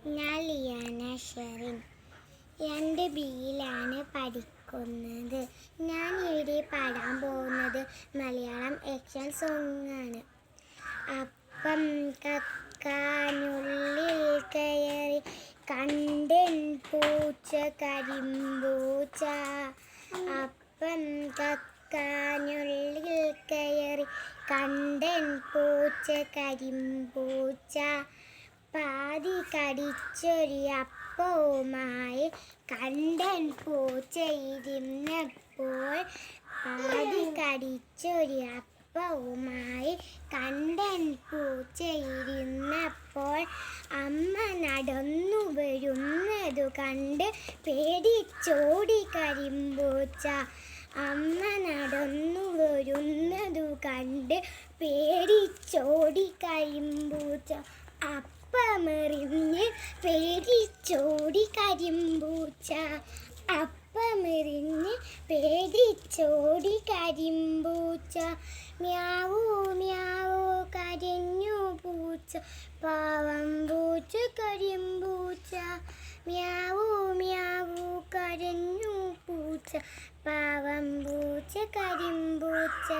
ഞാൻ ലിയാന ഷെറിൻ. 2ബിയിലാണ് പഠിക്കുന്നത്. ഞാൻ ഇവിടെ പാടാൻ പോകുന്നത് മലയാളം ആക്ഷൻ സോങ്ങാണ്. അപ്പം കക്കാനുള്ളിൽ കയറി കണ്ടൻ പൂച്ച കരിമ്പൂച്ച. അപ്പം കക്കാനുള്ളിൽ കയറി കണ്ടൻ പൂച്ച കരിമ്പൂച്ച. പാതി കടിച്ചൊരു അപ്പവുമായി കണ്ടൻ പൂച്ച ഇരുന്നപ്പോൾ. പാതി കടിച്ചൊരു അപ്പവുമായി കണ്ടൻ പൂച്ച ഇരുന്നപ്പോൾ. അമ്മ നടന്നു വരുന്നതു കണ്ട് പേടിച്ചോടി കരിമ്പൂച്ച. അമ്മ നടന്നു വരുന്നതു കണ്ട് പേടിച്ചോടി കരിമ്പൂച്ച. അപ്പമെറിഞ്ഞ് പേടിച്ചോടി കരിമ്പൂച്ച. അപ്പമെറിഞ്ഞ് പേടിച്ചോടി കരിമ്പൂച്ച. മ്യാവൂ മ്യാവൂ കരഞ്ഞു പൂച്ച, പാവം പൂച്ച കരിമ്പൂച്ച. മ്യാവൂ മ്യാവൂ കരഞ്ഞു പൂച്ച, പാവം പൂച്ച കരിമ്പൂച്ച.